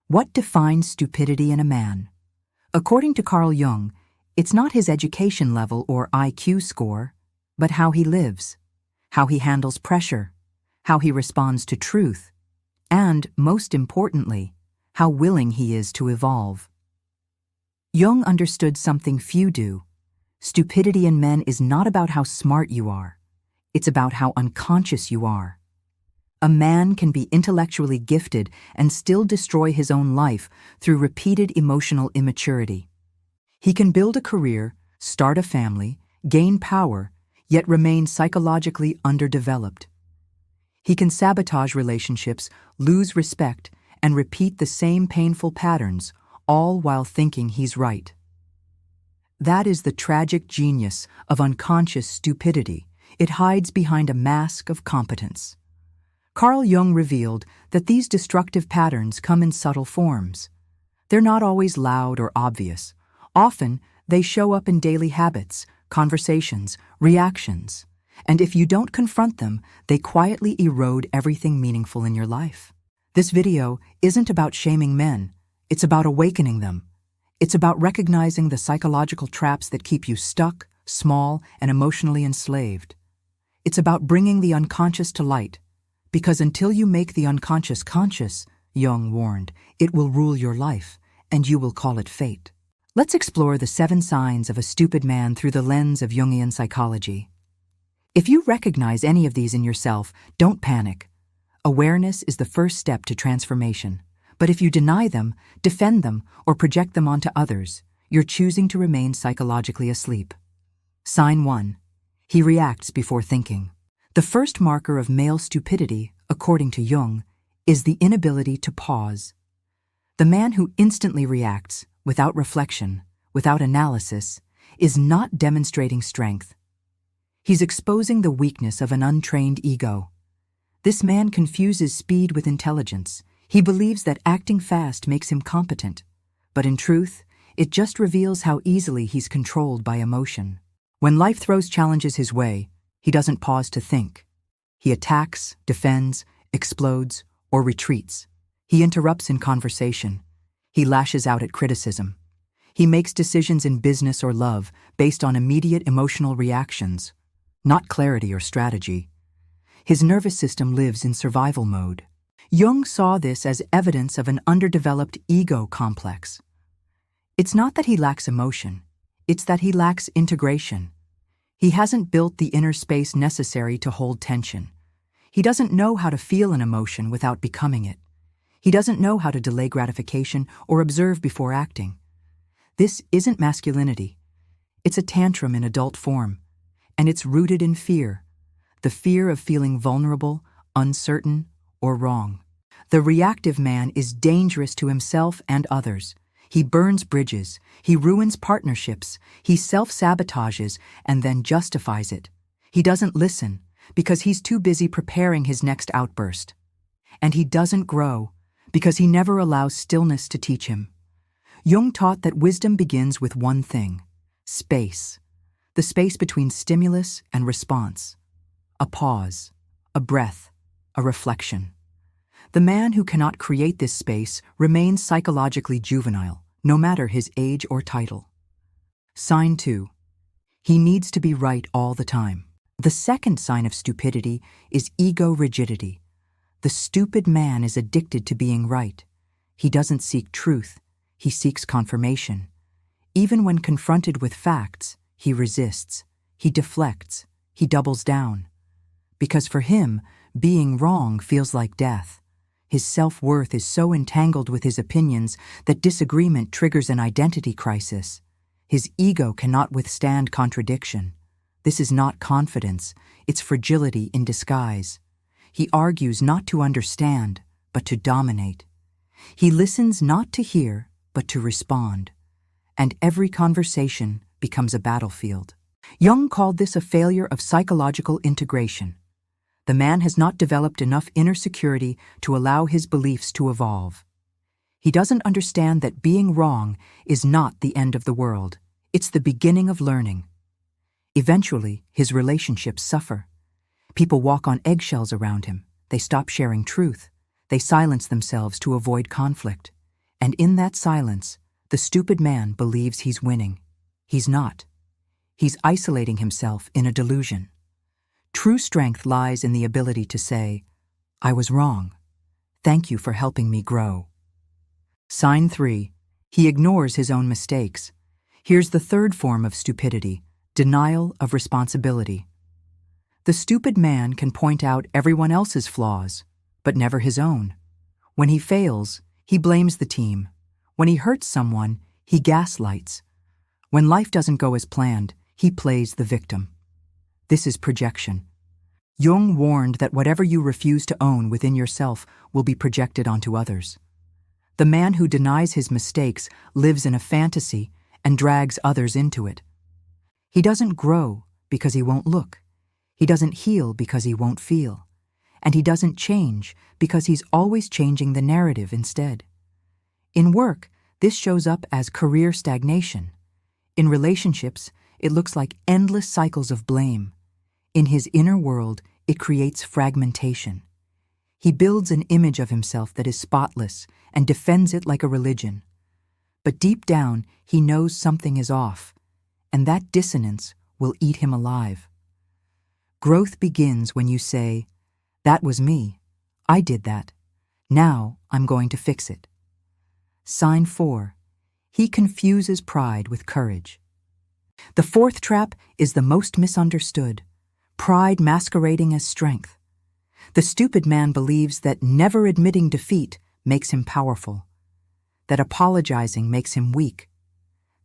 What defines stupidity in a man? According to Carl Jung, it's not his education level or IQ score, but how he lives, how he handles pressure, how he responds to truth, and, most importantly, how willing he is to evolve. Jung understood something few do. Stupidity in men is not about how smart you are. It's about how unconscious you are. A man can be intellectually gifted and still destroy his own life through repeated emotional immaturity. He can build a career, start a family, gain power, yet remain psychologically underdeveloped. He can sabotage relationships, lose respect, and repeat the same painful patterns, all while thinking he's right. That is the tragic genius of unconscious stupidity. It hides behind a mask of competence. Carl Jung revealed that these destructive patterns come in subtle forms. They're not always loud or obvious. Often, they show up in daily habits, conversations, reactions. And if you don't confront them, they quietly erode everything meaningful in your life. This video isn't about shaming men. It's about awakening them. It's about recognizing the psychological traps that keep you stuck, small, and emotionally enslaved. It's about bringing the unconscious to light. Because until you make the unconscious conscious, Jung warned, it will rule your life, and you will call it fate. Let's explore the 7 signs of a stupid man through the lens of Jungian psychology. If you recognize any of these in yourself, don't panic. Awareness is the first step to transformation. But if you deny them, defend them, or project them onto others, you're choosing to remain psychologically asleep. Sign 1. He reacts before thinking. The first marker of male stupidity, according to Jung, is the inability to pause. The man who instantly reacts, without reflection, without analysis, is not demonstrating strength. He's exposing the weakness of an untrained ego. This man confuses speed with intelligence. He believes that acting fast makes him competent. But in truth, it just reveals how easily he's controlled by emotion. When life throws challenges his way, he doesn't pause to think. He attacks, defends, explodes, or retreats. He interrupts in conversation. He lashes out at criticism. He makes decisions in business or love based on immediate emotional reactions, not clarity or strategy. His nervous system lives in survival mode. Jung saw this as evidence of an underdeveloped ego complex. It's not that he lacks emotion, it's that he lacks integration. He hasn't built the inner space necessary to hold tension. He doesn't know how to feel an emotion without becoming it. He doesn't know how to delay gratification or observe before acting. This isn't masculinity. It's a tantrum in adult form, and it's rooted in fear, the fear of feeling vulnerable, uncertain, or wrong. The reactive man is dangerous to himself and others. He burns bridges, he ruins partnerships, he self-sabotages and then justifies it. He doesn't listen because he's too busy preparing his next outburst. And he doesn't grow because he never allows stillness to teach him. Jung taught that wisdom begins with one thing: space. The space between stimulus and response. A pause, a breath, a reflection. The man who cannot create this space remains psychologically juvenile, no matter his age or title. Sign 2. He needs to be right all the time. The second sign of stupidity is ego rigidity. The stupid man is addicted to being right. He doesn't seek truth, he seeks confirmation. Even when confronted with facts, he resists, he deflects, he doubles down. Because for him, being wrong feels like death. His self-worth is so entangled with his opinions that disagreement triggers an identity crisis. His ego cannot withstand contradiction. This is not confidence, it's fragility in disguise. He argues not to understand, but to dominate. He listens not to hear, but to respond. And every conversation becomes a battlefield. Jung called this a failure of psychological integration. The man has not developed enough inner security to allow his beliefs to evolve. He doesn't understand that being wrong is not the end of the world. It's the beginning of learning. Eventually, his relationships suffer. People walk on eggshells around him. They stop sharing truth. They silence themselves to avoid conflict. And in that silence, the stupid man believes he's winning. He's not. He's isolating himself in a delusion. True strength lies in the ability to say, "I was wrong. Thank you for helping me grow." Sign 3. He ignores his own mistakes. Here's the third form of stupidity: denial of responsibility. The stupid man can point out everyone else's flaws, but never his own. When he fails, he blames the team. When he hurts someone, he gaslights. When life doesn't go as planned, he plays the victim. This is projection. Jung warned that whatever you refuse to own within yourself will be projected onto others. The man who denies his mistakes lives in a fantasy and drags others into it. He doesn't grow because he won't look. He doesn't heal because he won't feel. And he doesn't change because he's always changing the narrative instead. In work, this shows up as career stagnation. In relationships, it looks like endless cycles of blame. In his inner world, it creates fragmentation. He builds an image of himself that is spotless and defends it like a religion. But deep down, he knows something is off, and that dissonance will eat him alive. Growth begins when you say, "That was me. I did that. Now I'm going to fix it." Sign 4. He confuses pride with courage. The fourth trap is the most misunderstood: pride masquerading as strength. The stupid man believes that never admitting defeat makes him powerful, that apologizing makes him weak,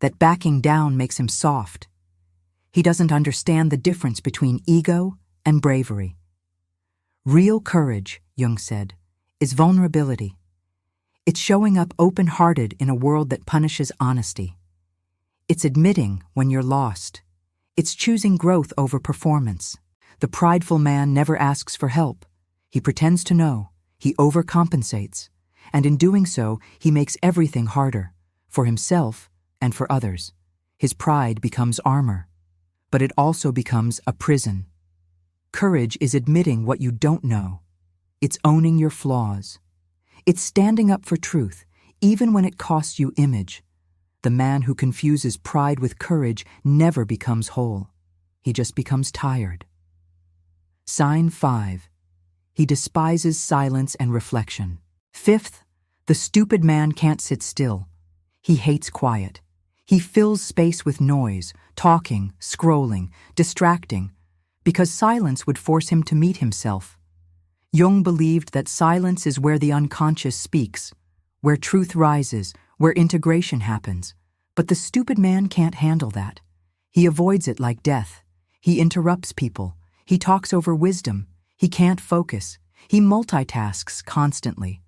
that backing down makes him soft. He doesn't understand the difference between ego and bravery. Real courage, Jung said, is vulnerability. It's showing up open-hearted in a world that punishes honesty. It's admitting when you're lost. It's choosing growth over performance. The prideful man never asks for help. He pretends to know. He overcompensates. And in doing so, he makes everything harder, for himself and for others. His pride becomes armor, but it also becomes a prison. Courage is admitting what you don't know. It's owning your flaws. It's standing up for truth, even when it costs you image. The man who confuses pride with courage never becomes whole. He just becomes tired. Sign 5. He despises silence and reflection. Fifth, the stupid man can't sit still. He hates quiet. He fills space with noise, talking, scrolling, distracting, because silence would force him to meet himself. Jung believed that silence is where the unconscious speaks, where truth rises, where integration happens. But the stupid man can't handle that. He avoids it like death. He interrupts people. He talks over wisdom. He can't focus. He multitasks constantly.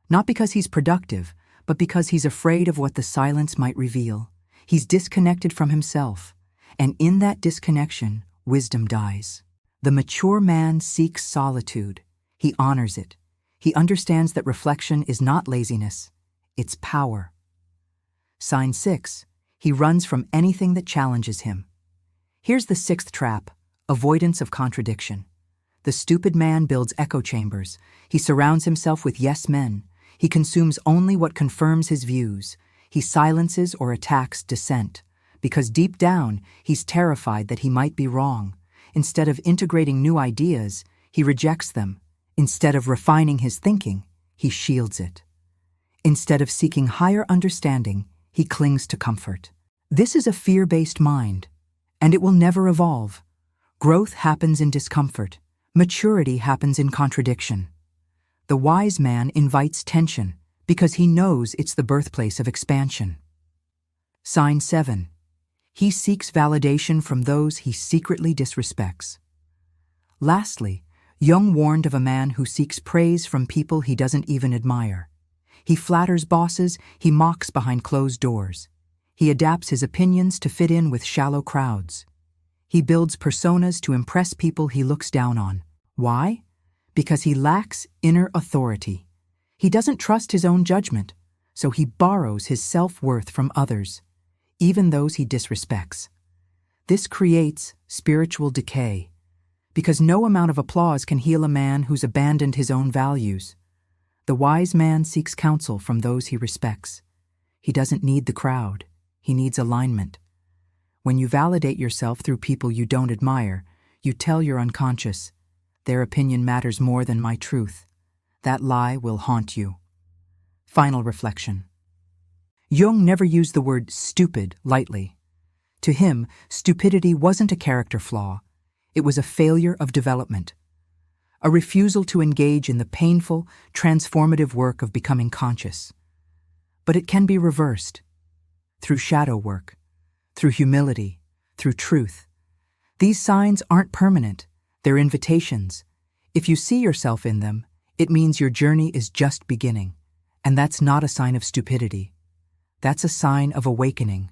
Not because he's productive, but because he's afraid of what the silence might reveal. He's disconnected from himself. And in that disconnection, wisdom dies. The mature man seeks solitude. He honors it. He understands that reflection is not laziness. It's power. Sign 6. He runs from anything that challenges him. Here's the sixth trap: avoidance of contradiction. The stupid man builds echo chambers. He surrounds himself with yes men. He consumes only what confirms his views. He silences or attacks dissent, because deep down, he's terrified that he might be wrong. Instead of integrating new ideas, he rejects them. Instead of refining his thinking, he shields it. Instead of seeking higher understanding, he clings to comfort. This is a fear-based mind, and it will never evolve. Growth happens in discomfort. Maturity happens in contradiction. The wise man invites tension because he knows it's the birthplace of expansion. Sign 7. He seeks validation from those he secretly disrespects. Lastly, Jung warned of a man who seeks praise from people he doesn't even admire. He flatters bosses, he mocks behind closed doors. He adapts his opinions to fit in with shallow crowds. He builds personas to impress people he looks down on. Why? Because he lacks inner authority. He doesn't trust his own judgment, so he borrows his self-worth from others, even those he disrespects. This creates spiritual decay, because no amount of applause can heal a man who's abandoned his own values. The wise man seeks counsel from those he respects. He doesn't need the crowd. He needs alignment. When you validate yourself through people you don't admire, you tell your unconscious, their opinion matters more than my truth. That lie will haunt you. Final reflection. Jung never used the word stupid lightly. To him, stupidity wasn't a character flaw. It was a failure of development. A refusal to engage in the painful, transformative work of becoming conscious. But it can be reversed. Through shadow work, through humility, through truth. These signs aren't permanent. They're invitations. If you see yourself in them, it means your journey is just beginning. And that's not a sign of stupidity. That's a sign of awakening.